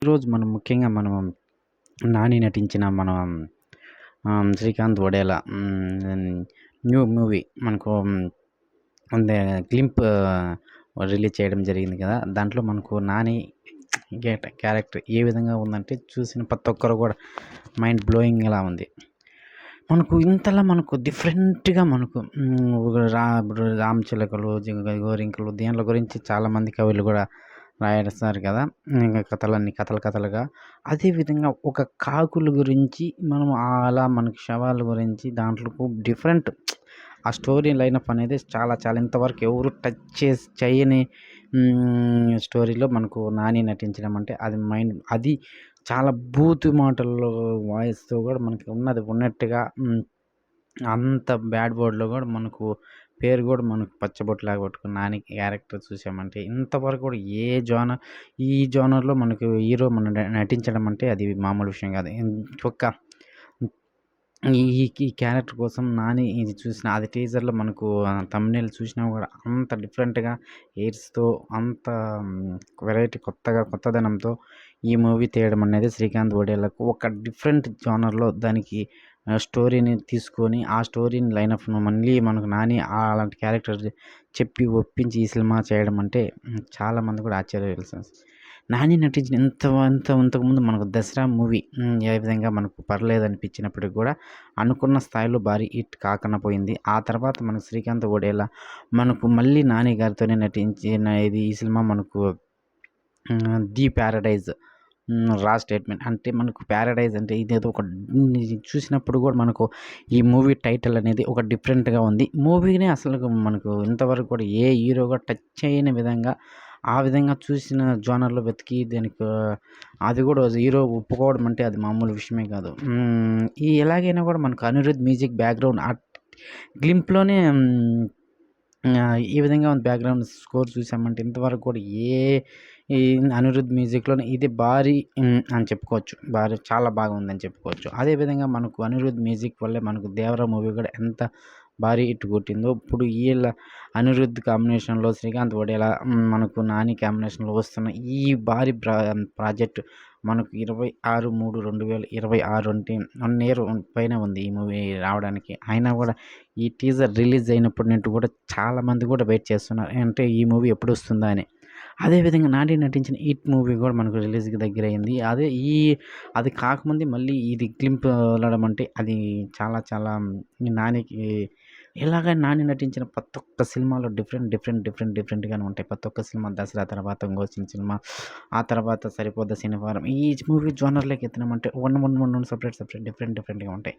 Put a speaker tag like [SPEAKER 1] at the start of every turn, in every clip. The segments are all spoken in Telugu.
[SPEAKER 1] ఈరోజు మనం ముఖ్యంగా నాని నటించిన శ్రీకాంత్ వడేల న్యూ మూవీ మనకు ముందే గ్లింప్ రిలీజ్ చేయడం జరిగింది కదా! దాంట్లో మనకు నాని క్యారెక్టర్ ఏ విధంగా ఉందంటే చూసిన ప్రతి ఒక్కరు కూడా మైండ్ బ్లోయింగ్‌లా ఉంది. మనకు ఇంతలా డిఫరెంట్‌గా ఇప్పుడు 'రామచిలకలు', 'గోరింకలు' దీంట్ల గురించి చాలామంది కవులు కూడా రాసేస్తారు కదా! ఇంకా కథలుగా. అదేవిధంగా ఒక కాకుల గురించి అలా మనకి శవాల గురించి దాంట్లో డిఫరెంట్ ఆ స్టోరీ లైనప్ అనేది చాలా చాలా ఇంతవరకు ఎవరు టచ్ చేయని స్టోరీలో మనకు నాని నటించడం అంటే అది చాలా బూతు మాటల్లో వాయిస్‌తో కూడా మనకి ఉన్నట్టుగా అంత బ్యాడ్ వర్డ్‌లో కూడా మనకు పేరు కూడా మనకు పచ్చబొట్టులాగా కొట్టుకున్న నాని క్యారెక్టర్ చూసామంటే ఇంతవరకు కూడా ఈ జోనర్‌లో మనకు హీరో నటించడం అంటే అది మామూలు విషయం కాదు. ఈ క్యారెక్టర్ కోసం నాని ఇది చూసిన అది టీజర్‌లో మనకు థంబ్‌నెయిల్ చూసినా కూడా అంత డిఫరెంట్‌గా ఎయిర్స్‌తో అంత వెరైటీ కొత్తదనంతో ఈ మూవీ తీయడం అనేది శ్రీకాంత్ వడేలకు ఒక డిఫరెంట్ జోనర్‌లో దానికి స్టోరీని తీసుకొని ఆ స్టోరీని లైనప్‌ను మళ్ళీ మనకు నాని అలాంటి క్యారెక్టర్ చెప్పి ఒప్పించి ఈ సినిమా చేయడం అంటే చాలామంది కూడా ఆశ్చర్యపోయాల్సిన నాని నటించిన ఇంతకుముందు మనకు 'దసరా' మూవీ ఏ విధంగా మనకు పర్లేదనిపించినప్పటికి కూడా అనుకున్న స్థాయిలో భారీ హిట్ కాకపోయింది. ఆ తర్వాత మనకు శ్రీకాంత్ వడేల మనకు మళ్ళీ నాని గారితోనే నటించిన ఈ సినిమా మనకు 'ది ప్యారడైజ్' రా స్టేట్మెంట్ అంటే మనకు ప్యారడైజ్ అంటే ఇదేదో చూసినప్పుడు కూడా మనకు ఈ మూవీ టైటిల్ అనేది ఒక డిఫరెంట్‌గా ఉంది. మూవీనే అసలు మనకు ఇంతవరకు కూడా ఏ హీరో కూడా టచ్ చేయని విధంగా ఆ విధంగా చూసిన జోనర్‌లో వెతికి దానికి అది కూడా హీరో ఒప్పుకోవడం అంటే అది మామూలు విషయమే కాదు. ఎలాగైనా కూడా మనకు అనిరుద్ మ్యూజిక్ బ్యాక్‌గ్రౌండ్ గ్లింప్‌లోనే ఈ విధంగా బ్యాక్‌గ్రౌండ్ స్కోర్ చూసామంటే ఇంతవరకు కూడా ఈ అనిరుద్ మ్యూజిక్‌లోనే ఇది భారీ అని చెప్పుకోవచ్చు. చాలా బాగుందని చెప్పుకోవచ్చు. అదేవిధంగా మనకు అనిరుద్ మ్యూజిక్ వల్లే మనకు 'దేవరా' మూవీ కూడా ఎంత భారీ హిట్ కొట్టిందో ఇప్పుడు అనిరుద్ కాంబినేషన్‌లో శ్రీకాంత్ వడేల మనకు నాని కాంబినేషన్‌లో వస్తున్న ఈ భారీ ప్రాజెక్ట్ మనకు 26/3/2026 అంటే 1 ఇయర్ పైనే ఉంది ఈ మూవీ రావడానికి. అయినా కూడా ఈ టీజర్ రిలీజ్ అయినప్పటి నుండి కూడా చాలామంది కూడా వెయిట్ చేస్తున్నారు. అంటే ఈ మూవీ ఎప్పుడొస్తుందా అని. అదేవిధంగా నాని నటించిన 'హిట్' మూవీ కూడా మనకు రిలీజ్‌కి దగ్గరయింది. అది కాకముందే మళ్ళీ ఇది గ్లింప్ వదలడం అంటే అది చాలా చాలా నానికి ఇలాగ నాని నటించిన ప్రతి ఒక్క సినిమాలో డిఫరెంట్‌గానే ఉంటాయి. ప్రతి ఒక్క సినిమా 'దసరా' తర్వాత ఇంకొచ్చిన సినిమా, ఆ తర్వాత 'సరిపోదా శనివారం' ఈ మూవీ జోనర్‌లోకి ఎత్తినామంటే వన్ సెపరేట్ డిఫరెంట్‌గా ఉంటాయి.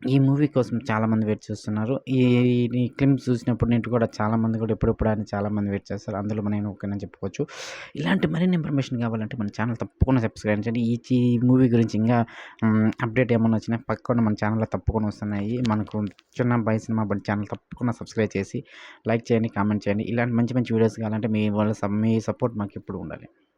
[SPEAKER 1] ఈ మూవీ కోసం చాలామంది వెయిట్ చేస్తున్నారు. ఈ క్లిప్స్ చూసినప్పటి నుండి కూడా చాలామంది కూడా ఎప్పుడెప్పుడా అని చాలామంది వెయిట్ చేస్తారు. అందులో నేను ఒకనని చెప్పుకోవచ్చు. ఇలాంటి మరిన్ని ఇన్ఫర్మేషన్ కావాలంటే మన ఛానల్ తప్పకుండా సబ్స్క్రైబ్ చేయండి. ఈ మూవీ గురించి ఇంకా అప్డేట్ ఏమన్నా వచ్చినా పక్కన మన ఛానల్‌లో తప్పకుండా వస్తున్నాయి. మనకు చిన్న అబ్బాయి సినిమా బట్ ఛానల్ తప్పకుండా సబ్స్క్రైబ్ చేసి లైక్ చేయండి, కామెంట్ చేయండి. ఇలాంటి మంచి వీడియోస్ కావాలంటే మీ సపోర్ట్ మాకు ఎప్పుడు ఉండాలి.